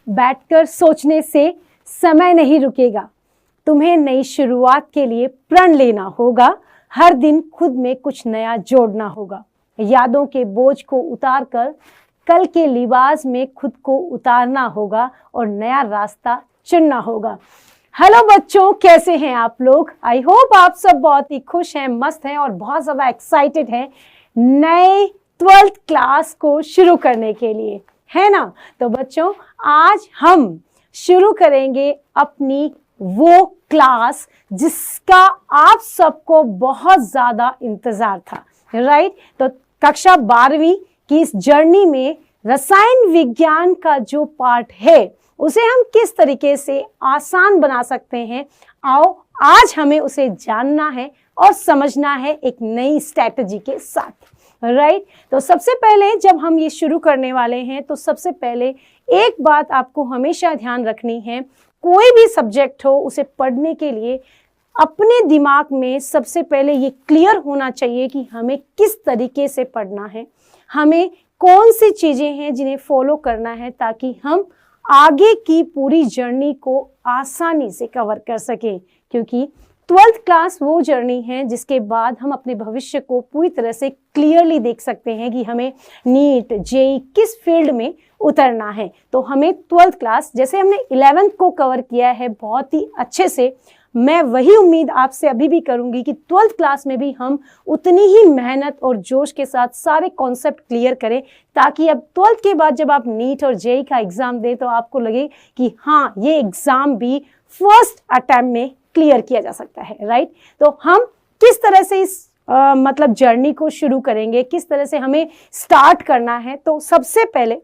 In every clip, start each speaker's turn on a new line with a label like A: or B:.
A: बैठकर सोचने से समय नहीं रुकेगा। तुम्हें नई शुरुआत के लिए प्रण लेना होगा। हर दिन खुद में कुछ नया जोड़ना होगा। यादों के बोझ को उतार कर कल के लिबास में खुद को उतारना होगा और नया रास्ता चुनना होगा। हेलो बच्चों, कैसे हैं आप लोग? आई होप आप सब बहुत ही खुश हैं, मस्त हैं और बहुत ज़्यादा एक्साइटेड हैं नए 12th क्लास को शुरू करने के लिए, है ना? तो बच्चों, आज हम शुरू करेंगे अपनी वो क्लास जिसका आप सबको बहुत ज़्यादा इंतज़ार था, राइट? तो कक्षा 12वीं की इस जर्नी में रसायन विज्ञान का जो पार्ट है उसे हम किस तरीके से आसान बना सकते हैं, आओ आज हमें उसे जानना है और समझना है एक नई स्ट्रैटेजी के साथ, राइट? तो सबसे पहले जब हम ये शुरू करने वाले हैं तो सबसे पहले एक बात आपको हमेशा ध्यान रखनी है, कोई भी सब्जेक्ट हो उसे पढ़ने के लिए अपने दिमाग में सबसे पहले ये क्लियर होना चाहिए कि हमें किस तरीके से पढ़ना है, हमें कौन सी चीज़ें हैं जिन्हें फॉलो करना है ताकि हम आगे की पूरी जर्नी को आसानी से कवर कर सकें। क्योंकि 12th क्लास वो जर्नी है जिसके बाद हम अपने भविष्य को पूरी तरह से क्लियरली देख सकते हैं कि हमें नीट जेई किस फील्ड में उतरना है। तो हमें 12th क्लास, जैसे हमने 11th को कवर किया है बहुत ही अच्छे से, मैं वही उम्मीद आपसे अभी भी करूंगी कि 12th क्लास में भी हम उतनी ही मेहनत और जोश के साथ सारे कॉन्सेप्ट क्लियर करें ताकि अब 12th के बाद जब आप नीट और जेई का एग्जाम दें तो आपको लगे कि हाँ, ये एग्जाम भी फर्स्ट अटेम्प्ट में क्लियर किया जा सकता है, राइट? तो हम किस तरह से इस मतलब जर्नी को शुरू करेंगे, किस तरह से हमें स्टार्ट करना है, तो सबसे पहले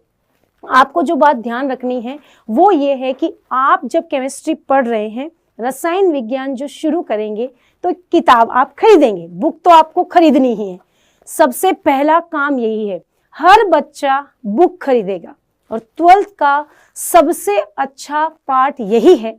A: आपको जो बात ध्यान रखनी है वो ये है कि आप जब केमिस्ट्री पढ़ रहे हैं, रसायन विज्ञान जो शुरू करेंगे, तो किताब आप खरीदेंगे, बुक तो आपको खरीदनी ही है। सबसे पहला काम यही है, हर बच्चा बुक खरीदेगा और 12th का सबसे अच्छा पार्ट यही है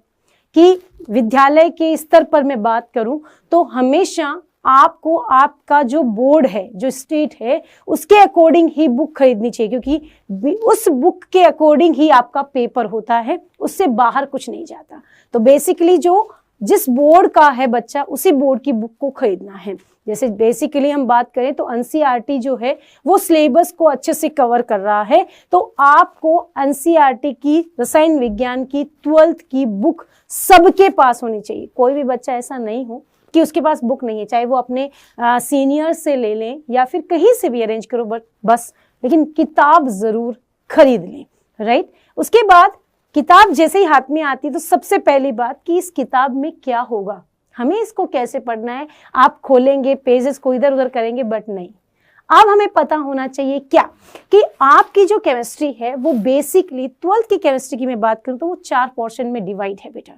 A: कि विद्यालय के स्तर पर मैं बात करूं तो हमेशा आपको आपका जो बोर्ड है, जो स्टेट है, उसके अकॉर्डिंग ही बुक खरीदनी चाहिए क्योंकि उस बुक के अकॉर्डिंग ही आपका पेपर होता है, उससे बाहर कुछ नहीं जाता। तो बेसिकली जो जिस बोर्ड का है बच्चा, उसी बोर्ड की बुक को खरीदना है। जैसे बेसिकली हम बात करें तो एनसीईआरटी जो है वो सिलेबस को अच्छे से कवर कर रहा है, तो आपको एनसीईआरटी की रसायन विज्ञान की 12th की बुक सबके पास होनी चाहिए। कोई भी बच्चा ऐसा नहीं हो कि उसके पास बुक नहीं है, चाहे वो अपने सीनियर से ले लें या फिर कहीं से भी अरेंज करो, बस लेकिन किताब ज़रूर खरीद लें, राइट? उसके बाद किताब जैसे ही हाथ में आती है तो सबसे पहली बात कि इस किताब में क्या होगा, हमें इसको कैसे पढ़ना है। आप खोलेंगे, पेजेस को इधर उधर करेंगे, बट नहीं, अब हमें पता होना चाहिए क्या कि आपकी जो केमिस्ट्री है वो बेसिकली 12th की केमिस्ट्री की मैं बात करूं तो वो 4 पोर्शन में डिवाइड है। बेटा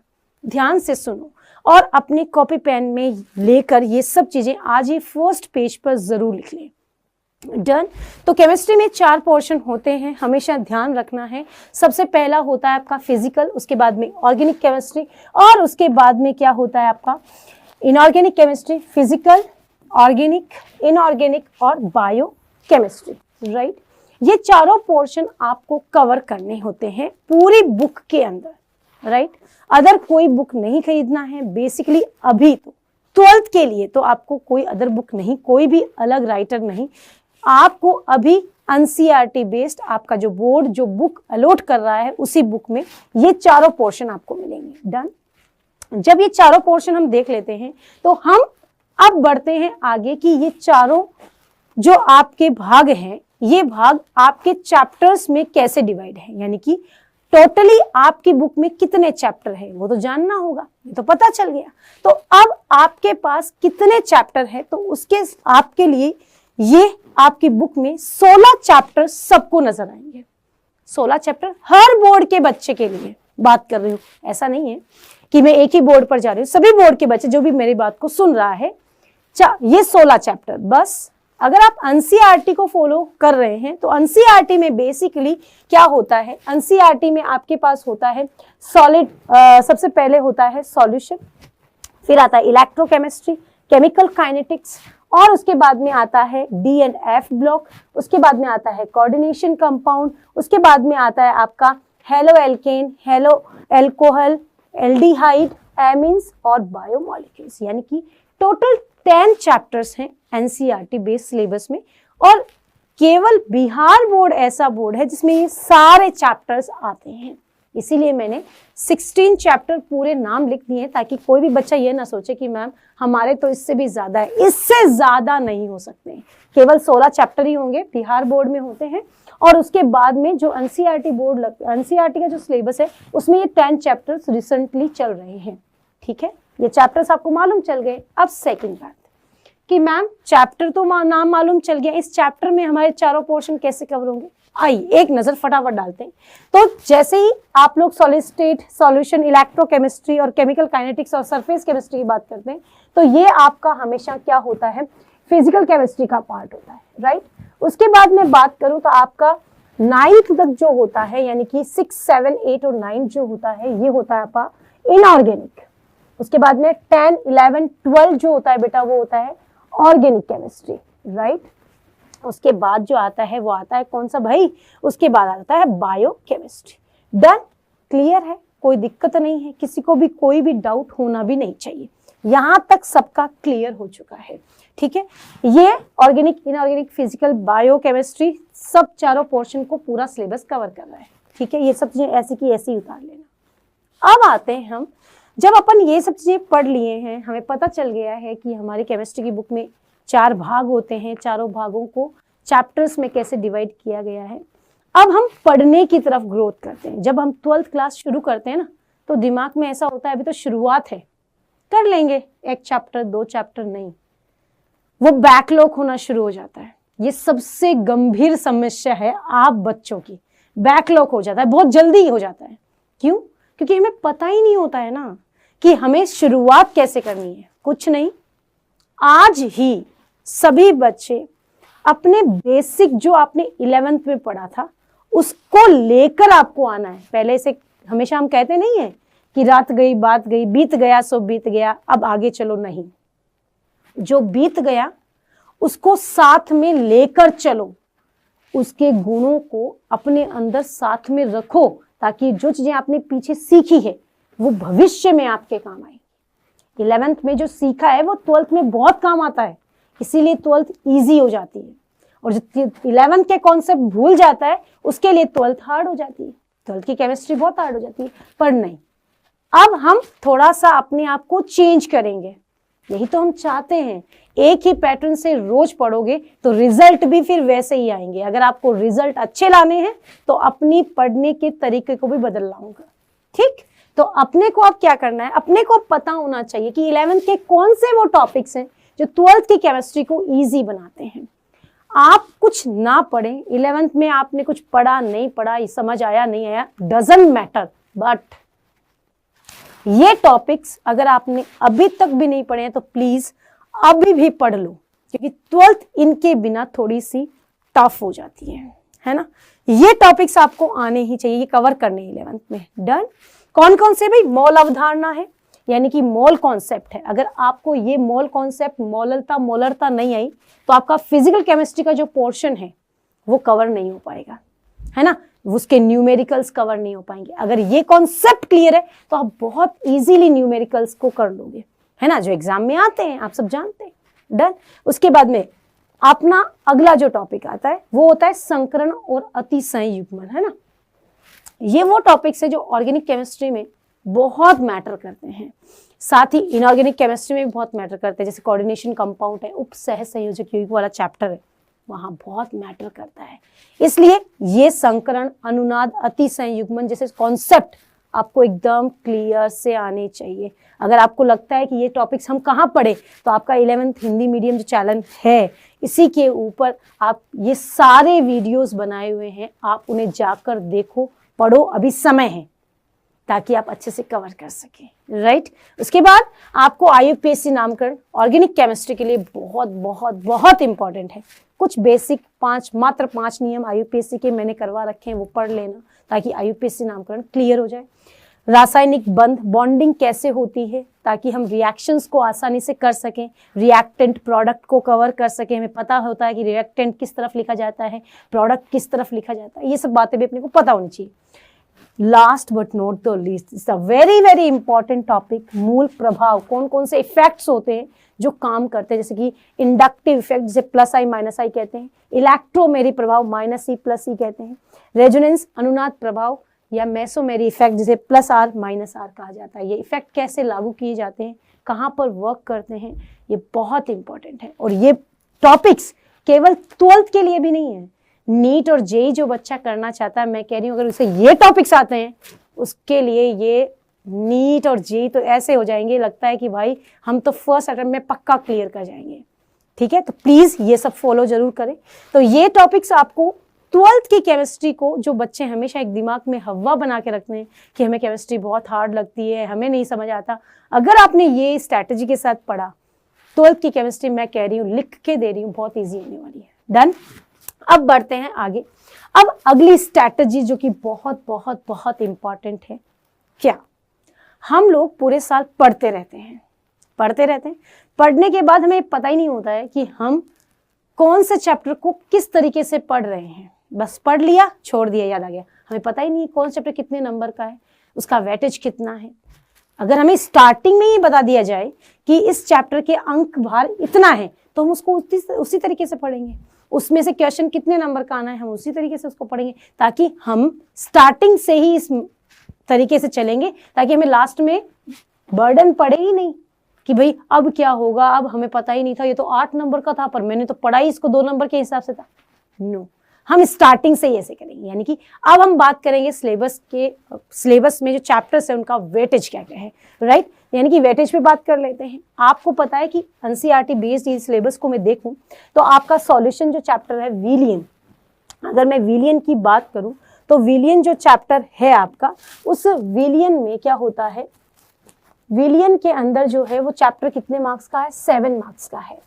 A: ध्यान से सुनो और अपने कॉपी पेन में लेकर ये सब चीजें आज ये फर्स्ट पेज पर जरूर लिख लें। डन? तो केमिस्ट्री में 4 पोर्शन होते हैं, हमेशा ध्यान रखना है। सबसे पहला होता है आपका फिजिकल, उसके बाद में ऑर्गेनिक केमिस्ट्री और उसके बाद में क्या होता है आपका inorganic chemistry. Physical, organic, inorganic और बायो केमिस्ट्री, राइट? ये चारों पोर्शन आपको कवर करने होते हैं पूरी बुक के अंदर, राइट? अदर कोई बुक नहीं खरीदना है बेसिकली अभी तो 12th के लिए, तो आपको कोई अदर बुक नहीं, कोई भी अलग राइटर नहीं, आपको अभी एनसीईआरटी बेस्ड आपका जो बोर्ड जो बुक अलॉट कर रहा है उसी बुक में ये चारों पोर्शन आपको मिलेंगे। डन? जब ये चारों पोर्शन हम देख लेते हैं तो हम अब बढ़ते हैं आगे कि ये चारों जो आपके भाग हैं, ये भाग आपके चैप्टर्स में कैसे डिवाइड है, यानी कि टोटली आपकी बुक में कितने चैप्टर है वो तो जानना होगा, ये तो पता चल गया। तो अब आपके पास कितने चैप्टर है, तो उसके आपके लिए ये आपकी बुक में 16 चैप्टर सबको नजर आएंगे। 16 चैप्टर हर बोर्ड के बच्चे के लिए बात कर रही हूँ, ऐसा नहीं है कि मैं एक ही बोर्ड पर जा रही हूँ, सभी बोर्ड के बच्चे जो भी मेरी बात को सुन रहा है, ये 16 चैप्टर। बस अगर आप एनसीईआरटी को फॉलो कर रहे हैं तो एनसीईआरटी में बेसिकली क्या होता है, एनसीईआरटी में आपके पास होता है सॉलिड, सबसे पहले होता है सॉल्यूशन, फिर आता है इलेक्ट्रोकेमिस्ट्री, केमिकल काइनेटिक्स, और उसके बाद में आता है डी एंड एफ ब्लॉक, उसके बाद में आता है कोऑर्डिनेशन कंपाउंड, उसके बाद में आता है आपका halo alkane, hello alcohol, aldehyde, amines और बायोमॉलिक्यूल्स, यानी कि टोटल 10 चैप्टर्स हैं एनसीईआरटी बेस्ड सिलेबस में। और केवल बिहार बोर्ड ऐसा बोर्ड है जिसमें ये सारे चैप्टर्स आते हैं, इसीलिए मैंने 16 चैप्टर पूरे नाम लिख दिए ताकि कोई भी बच्चा ये ना सोचे कि मैम हमारे तो इससे भी ज्यादा है। इससे ज्यादा नहीं हो सकते, केवल 16 चैप्टर ही होंगे, बिहार बोर्ड में होते हैं। और उसके बाद में जो एनसीईआरटी बोर्ड एनसीईआरटी का जो सिलेबस है उसमें ये 10 चैप्टर्स रिसेंटली चल रहे हैं। ठीक है, ये चैप्टर्स आपको मालूम चल गए। अब सेकंड बात कि मैम चैप्टर तो नाम मालूम चल गया, इस चैप्टर में हमारे चारों पोर्शन कैसे कवर होंगे, आइए एक नजर फटाफट डालते हैं। तो जैसे ही आप लोग सॉलिड स्टेट सॉल्यूशन, इलेक्ट्रोकेमिस्ट्री और केमिकल काइनेटिक्स और सरफेस केमिस्ट्री की बात करते हैं तो ये आपका हमेशा क्या होता है, फिजिकल केमिस्ट्री का पार्ट होता है, राइट। उसके बाद मैं बात करूं तो आपका 9th तक जो होता है, यानी कि 6, 7, 8 और 9 जो होता है ये होता है आपका इनऑर्गेनिक। उसके बाद में 10, 11, 12 जो होता है बेटा वो होता है ऑर्गेनिक केमिस्ट्री, राइट। उसके बाद जो आता है वो आता है कौन सा भाई, उसके बाद आता है बायोकेमिस्ट्री। डन, क्लियर है, कोई दिक्कत नहीं है, किसी को भी कोई भी डाउट होना भी नहीं चाहिए, यहां तक सबका क्लियर हो चुका है। ठीक है, ये ऑर्गेनिक, इनऑर्गेनिक, फिजिकल, बायोकेमिस्ट्री सब चारों पोर्शन को पूरा सिलेबस कवर कर रहा है। ठीक है, ये सब चीजें ऐसी की ऐसी उतार लेना। अब आते हैं हम, जब अपन ये सब चीजें पढ़ लिए हैं, हमें पता चल गया है कि हमारी केमिस्ट्री की बुक में 4 भाग होते हैं, चारों भागों को चैप्टर्स में कैसे डिवाइड किया गया है। अब हम पढ़ने की तरफ ग्रोथ करते हैं। जब हम 12th क्लास शुरू करते हैं ना तो दिमाग में ऐसा होता है अभी तो शुरुआत है, कर लेंगे 1 चैप्टर 2 चैप्टर, नहीं, वो बैकलॉग होना शुरू हो जाता है। ये सबसे गंभीर समस्या है आप बच्चों की, बैकलॉग हो जाता है, बहुत जल्दी हो जाता है। क्यों? क्योंकि हमें पता ही नहीं होता है ना कि हमें शुरुआत कैसे करनी है। कुछ नहीं, आज ही सभी बच्चे अपने बेसिक जो आपने 11th में पढ़ा था उसको लेकर आपको आना है। पहले से हमेशा हम कहते नहीं है कि रात गई बात गई, बीत गया सो बीत गया, अब आगे चलो, नहीं, जो बीत गया उसको साथ में लेकर चलो, उसके गुणों को अपने अंदर साथ में रखो ताकि जो चीजें आपने पीछे सीखी है वो भविष्य में आपके काम आए। 11th में जो सीखा है वो 12th में बहुत काम आता है, इसीलिए 12th इजी हो जाती है। और जो 11th के कॉन्सेप्ट भूल जाता है उसके लिए 12th हार्ड हो जाती है। 12th की केमिस्ट्री बहुत हार्ड हो जाती है, पर नहीं, अब हम थोड़ा सा अपने आप को चेंज करेंगे, यही तो हम चाहते हैं। एक ही पैटर्न से रोज पढ़ोगे तो रिजल्ट भी फिर वैसे ही आएंगे। अगर आपको रिजल्ट अच्छे लाने हैं तो अपनी पढ़ने के तरीके को भी बदलना होगा। ठीक, तो अपने को अब क्या करना है, अपने को पता होना चाहिए कि 11th के कौन से वो टॉपिक्स हैं जो 12th की केमिस्ट्री को इजी बनाते हैं। आप कुछ ना पढ़ें, 11th में आपने कुछ पढ़ा नहीं पढ़ा, समझ आया नहीं आया, डजंट मैटर, बट ये टॉपिक्स अगर आपने अभी तक भी नहीं पढ़े हैं तो प्लीज अभी भी पढ़ लो, क्योंकि 12th इनके बिना थोड़ी सी टफ हो जाती है ना। ये टॉपिक्स आपको आने ही चाहिए, ये कवर करने 11th में। डन, कौन कौन से भाई, मोल अवधारणा है, यानी कि मोल कॉन्सेप्ट है। अगर आपको ये मोल कॉन्सेप्ट, मोलरता नहीं आई तो आपका फिजिकल केमिस्ट्री का जो पोर्शन है वो कवर नहीं हो पाएगा, है ना, उसके न्यूमेरिकल्स कवर नहीं हो पाएंगे। अगर ये कॉन्सेप्ट क्लियर है तो आप बहुत इजीली न्यूमेरिकल्स को कर लोगे, है ना, जो एग्जाम में आते हैं, आप सब जानते हैं। डन, उसके बाद में अपना अगला जो टॉपिक आता है वो होता है संकरण और अतिसंयुग्मन, है ना। ये वो टॉपिक्स है जो ऑर्गेनिक केमिस्ट्री में बहुत मैटर करते हैं, साथ ही इनऑर्गेनिक केमिस्ट्री में भी बहुत मैटर करते हैं। जैसे कोऑर्डिनेशन कंपाउंड है, उप सह संयोजक यौगिक वाला चैप्टर है, वहां बहुत मैटर करता है। इसलिए ये संकरण, अनुनाद, अतिसंयुग्मन जैसे कॉन्सेप्ट आपको एकदम क्लियर से आने चाहिए। अगर आपको लगता है कि ये टॉपिक्स हम कहाँ पढ़े, तो आपका 11th हिंदी मीडियम जो चैनल है इसी के ऊपर आप ये सारे वीडियोस बनाए हुए हैं, आप उन्हें जाकर देखो, पढ़ो, अभी समय है ताकि आप अच्छे से कवर कर सकें, राइट। उसके बाद आपको IUPAC नामकरण ऑर्गेनिक केमिस्ट्री के लिए बहुत बहुत बहुत इंपॉर्टेंट है। कुछ बेसिक मात्र 5 नियम IUPAC के मैंने करवा रखे हैं, वो पढ़ लेना ताकि IUPAC नामकरण क्लियर हो जाए। रासायनिक बंध, बॉन्डिंग कैसे होती है ताकि हम रिएक्शंस को आसानी से कर सकें, रिएक्टेंट प्रोडक्ट को कवर कर सकें। हमें पता होता है कि रिएक्टेंट किस तरफ लिखा जाता है, प्रोडक्ट किस तरफ लिखा जाता है, ये सब बातें भी अपने को पता होनी चाहिए। Last but not the least, it's a very very important topic, मूल प्रभाव, कौन कौन से इफेक्ट्स होते हैं जो काम करते हैं, जैसे कि इंडक्टिव इफेक्ट जिसे प्लस आई माइनस आई कहते हैं, इलेक्ट्रोमेरी प्रभाव माइनस ई प्लस ई कहते हैं, रेजोनेंस अनुनाद प्रभाव या मेसोमेरी इफेक्ट जिसे प्लस आर माइनस आर कहा जाता है। ये इफेक्ट कैसे लागू किए जाते हैं, कहाँ पर वर्क करते हैं, ये बहुत इंपॉर्टेंट है। और ये टॉपिक्स केवल 12th के लिए भी नहीं है, नीट और जेई जो बच्चा करना चाहता है, मैं कह रही हूँ अगर उसे ये टॉपिक्स आते हैं उसके लिए ये नीट और जेई तो ऐसे हो जाएंगे, लगता है कि भाई हम तो फर्स्ट अटेम्प्ट में पक्का क्लियर कर जाएंगे। ठीक है, तो प्लीज ये सब फॉलो जरूर करें। तो ये टॉपिक्स आपको 12th की केमिस्ट्री को, जो बच्चे हमेशा एक दिमाग में हवा बना के रखते हैं कि हमें केमिस्ट्री बहुत हार्ड लगती है, हमें नहीं समझ आता, अगर आपने ये स्ट्रैटेजी के साथ पढ़ा 12th की केमिस्ट्री, मैं कह रही हूँ, लिख के दे रही हूँ, बहुत ईजी होने वाली है। डन। अब बढ़ते हैं आगे। अब अगली स्ट्रैटेजी जो कि बहुत बहुत बहुत इंपॉर्टेंट है, क्या हम लोग पूरे साल पढ़ते रहते हैं, पढ़ने के बाद हमें पता ही नहीं होता है कि हम कौन से चैप्टर को किस तरीके से पढ़ रहे हैं। बस पढ़ लिया, छोड़ दिया, याद आ गया, हमें पता ही नहीं कौन सा चैप्टर कितने नंबर का है, उसका वेटेज कितना है। अगर हमें स्टार्टिंग में ही बता दिया जाए कि इस चैप्टर के अंक भार इतना है, तो हम उसको उसी तरीके से पढ़ेंगे, उसमें से क्वेश्चन कितने नंबर का आना है हम उसी तरीके से उसको पढ़ेंगे, ताकि हम स्टार्टिंग से ही इस तरीके से चलेंगे, ताकि हमें लास्ट में बर्डन पड़े ही नहीं कि भाई अब क्या होगा, अब हमें पता ही नहीं था, ये तो 8 नंबर का था पर मैंने तो पढ़ा ही इसको 2 नंबर के हिसाब से था। नो, हम स्टार्टिंग से ही ऐसे करेंगे। यानी कि अब हम बात करेंगे सिलेबस में जो चैप्टर्स है उनका वेटेज क्या क्या है, राइट। यानी कि वेटेज पे बात कर लेते हैं। आपको पता है कि एनसीईआरटी बेस्ड इस सिलेबस को मैं देखूं तो आपका सॉल्यूशन जो चैप्टर है विलियन, अगर मैं विलियन की बात करूं तो विलियन जो चैप्टर है आपका, उस विलियन में क्या होता है, विलियन के अंदर जो है वो चैप्टर कितने मार्क्स का है, 7 मार्क्स का है।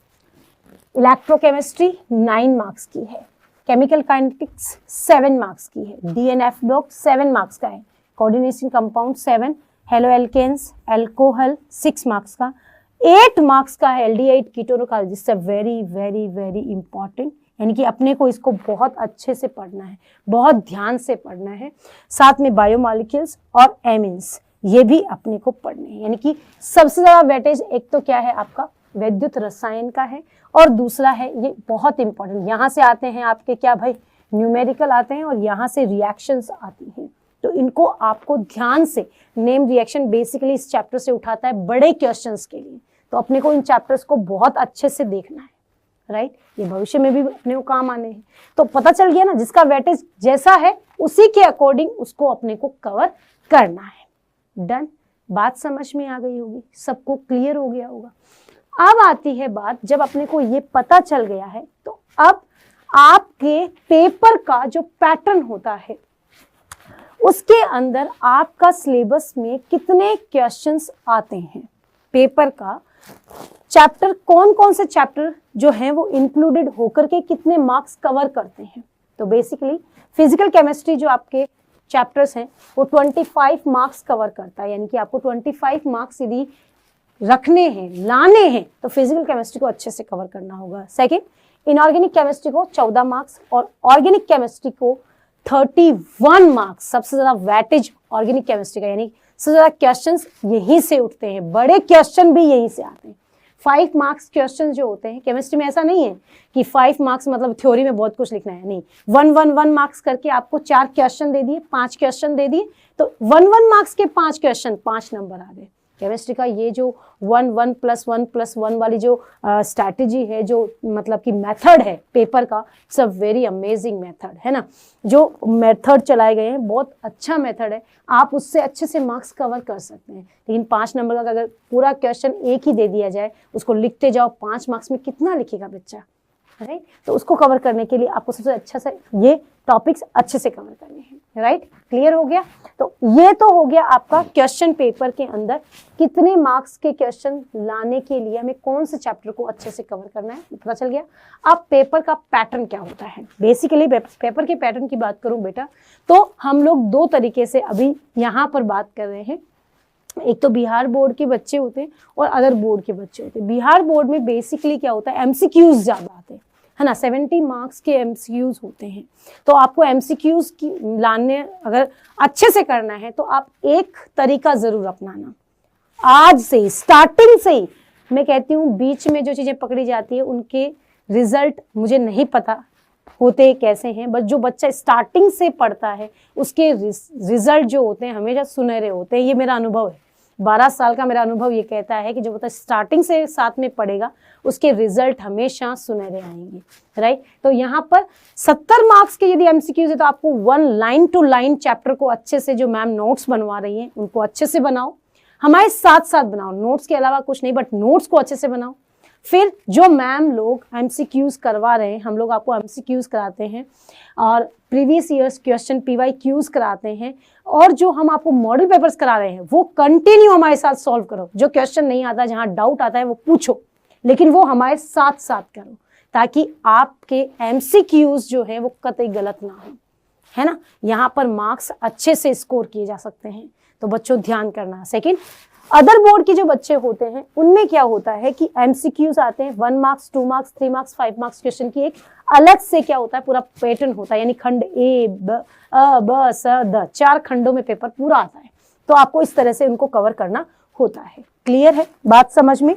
A: इलेक्ट्रोकेमिस्ट्री 9 मार्क्स की है, केमिकल काइनेटिक्स 7 मार्क्स की है, डीएनएफ ब्लॉक 7 मार्क्स का है, coordination compound 7, haloalkanes alcohol 6 marks का, 8 मार्क्स का है एल्डिहाइड कीटोन, जिससे वेरी वेरी वेरी इंपॉर्टेंट। यानी कि अपने को इसको बहुत अच्छे से पढ़ना है, बहुत ध्यान से पढ़ना है। साथ में बायोमॉलिक्यूल्स और एमिन्स, ये भी अपने को पढ़ने हैं। यानी कि सबसे ज्यादा वेटेज एक तो क्या है आपका वैद्युत रसायन का है, और दूसरा है ये बहुत इंपॉर्टेंट, यहाँ से आते हैं आपके क्या भाई न्यूमेरिकल आते हैं और यहाँ से रिएक्शंस आती हैं। तो इनको आपको ध्यान से, नेम रिएक्शन बेसिकली इस चैप्टर से उठाता है बड़े क्वेश्चंस के लिए, तो अपने को इन चैप्टर्स को बहुत अच्छे से देखना है, राइट। ये भविष्य में भी अपने को काम आने हैं। तो पता चल गया ना, जिसका वेटेज जैसा है उसी के अकॉर्डिंग उसको अपने को कवर करना है। डन, बात समझ में आ गई होगी, सबको क्लियर हो गया होगा। अब आती है बात, जब अपने को ये पता चल गया है तो अब आपके पेपर का जो पैटर्न होता है उसके अंदर आपका सिलेबस में कितने क्वेश्चंस आते हैं, पेपर का चैप्टर, कौन कौन से चैप्टर जो हैं वो इंक्लूडेड होकर के कितने मार्क्स कवर करते हैं। तो बेसिकली फिजिकल केमिस्ट्री जो आपके चैप्टर्स हैं वो 25 मार्क्स कवर करता है। यानी कि आपको 25 मार्क्स यदि रखने हैं, लाने हैं, तो फिजिकल केमिस्ट्री को अच्छे से कवर करना होगा। सेकंड, इनऑर्गेनिक केमिस्ट्री को 14 मार्क्स और ऑर्गेनिक केमिस्ट्री को 31 मार्क्स। सबसे ज्यादा वेटेज ऑर्गेनिक केमिस्ट्री का, यानी सबसे ज्यादा क्वेश्चंस यहीं से उठते हैं, बड़े क्वेश्चन भी यहीं से आते हैं। 5 मार्क्स क्वेश्चन जो होते हैं केमिस्ट्री में, ऐसा नहीं है कि 5 मार्क्स मतलब थ्योरी में बहुत कुछ लिखना है, नहीं, 1 मार्क्स करके आपको 4 क्वेश्चन दे दिए, 5 क्वेश्चन दे दिए, तो 1 मार्क्स के 5 क्वेश्चन, 5 नंबर आ गए। केमिस्ट्री का ये जो 1+1+1 वाली जो स्ट्रैटेजी है, जो मतलब कि मेथड है पेपर का, it's a very amazing method है ना। जो मेथड चलाए गए हैं बहुत अच्छा मेथड है, आप उससे अच्छे से मार्क्स कवर कर सकते हैं। लेकिन 5 नंबर का अगर पूरा क्वेश्चन एक ही दे दिया जाए, उसको लिखते जाओ, 5 मार्क्स में कितना लिखेगा बच्चा, राइट। तो उसको कवर करने के लिए आपको सबसे अच्छा से ये टॉपिक्स अच्छे से कवर करने हैं, राइट। क्लियर हो गया। तो ये तो हो गया आपका क्वेश्चन पेपर के अंदर कितने मार्क्स के क्वेश्चन लाने के लिए हमें कौन से चैप्टर को अच्छे से कवर करना है, पता चल गया। अब पेपर का पैटर्न क्या होता है, बेसिकली पेपर के पैटर्न की बात करूं बेटा, तो हम लोग 2 तरीके से अभी यहाँ पर बात कर रहे हैं। एक तो बिहार बोर्ड के बच्चे होते हैं और अदर बोर्ड के बच्चे होते हैं। बिहार बोर्ड में बेसिकली क्या होता है, एमसीक्यूज ज्यादा आते हैं, है ना, 70 मार्क्स के MCQs होते हैं। तो आपको MCQs की लाने अगर अच्छे से करना है तो आप एक तरीका जरूर अपनाना, आज से स्टार्टिंग से ही। मैं कहती हूँ बीच में जो चीजें पकड़ी जाती है उनके रिजल्ट मुझे नहीं पता होते कैसे हैं, बट जो बच्चा स्टार्टिंग से पढ़ता है उसके रिजल्ट जो होते हैं हमेशा सुनहरे होते हैं। ये मेरा अनुभव है, 12 साल का मेरा अनुभव ये कहता है कि जो बच्चा स्टार्टिंग से साथ में पढ़ेगा उसके रिजल्ट हमेशा सुनहरे आएंगे, राइट। तो यहाँ पर 70 मार्क्स के यदि MCQs है तो आपको 1 लाइन टू लाइन चैप्टर को अच्छे से, जो मैम नोट्स बनवा रही हैं उनको अच्छे से बनाओ, हमारे साथ साथ बनाओ, नोट्स के अलावा कुछ नहीं, बट नोट्स को अच्छे से बनाओ। फिर जो मैम लोग MCQs करवा रहे हैं, हम लोग आपको MCQs कराते हैं और प्रीवियस ईयर्स क्वेश्चन PYQs कराते हैं, और जो हम आपको मॉडल पेपर्स करा रहे हैं वो कंटिन्यू हमारे साथ सॉल्व करो। जो क्वेश्चन नहीं आता, जहां डाउट आता है वो पूछो, लेकिन वो हमारे साथ साथ करो, ताकि आपके MCQs जो है वो कतई गलत ना हो, है ना। यहाँ पर मार्क्स अच्छे से स्कोर किए जा सकते हैं, तो बच्चों ध्यान करना। सेकंड, अदर बोर्ड के जो बच्चे होते हैं उनमें क्या होता है कि MCQs आते हैं 1 marks, 2 marks, 3 marks, 5 marks question की एक अलग से क्या होता है पूरा पैटर्न होता है, यानी खंड A, B, C, D 4 खंडों में पेपर पूरा आता है। तो आपको इस तरह से उनको कवर करना होता है। क्लियर है, बात समझ में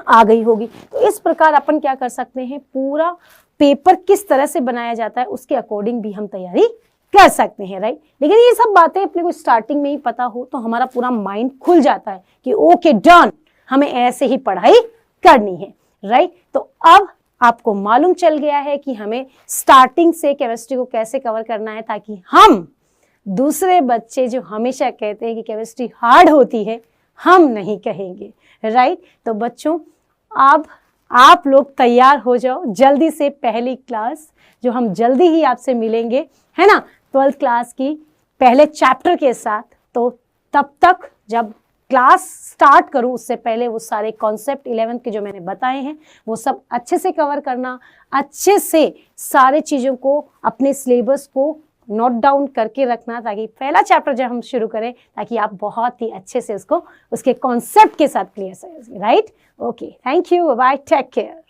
A: आ गई होगी। तो इस प्रकार अपन क्या कर सकते हैं, पूरा पेपर किस तरह से बनाया जाता है उसके अकॉर्डिंग भी हम तैयारी कर सकते हैं, राइट। लेकिन ये सब बातें अपने को स्टार्टिंग में ही पता हो तो हमारा पूरा माइंड खुल जाता है कि ओके डन, हमें ऐसे ही पढ़ाई करनी है, राइट। तो अब आपको मालूम चल गया है कि हमें स्टार्टिंग से केमिस्ट्री को कैसे कवर करना है, ताकि हम दूसरे बच्चे जो हमेशा कहते हैं कि केमिस्ट्री हार्ड होती है, हम नहीं कहेंगे, राइट। तो बच्चों अब आप लोग तैयार हो जाओ जल्दी से, पहली क्लास जो हम जल्दी ही आपसे मिलेंगे, है ना, 12th क्लास की पहले चैप्टर के साथ। तो तब तक जब क्लास स्टार्ट करूं उससे पहले वो सारे कॉन्सेप्ट 11th के जो मैंने बताए हैं वो सब अच्छे से कवर करना, अच्छे से सारे चीज़ों को अपने सिलेबस को नोट डाउन करके रखना, ताकि पहला चैप्टर जब हम शुरू करें ताकि आप बहुत ही अच्छे से उसको उसके कॉन्सेप्ट के साथ क्लियर करें, right. Okay, thank you, bye, take care.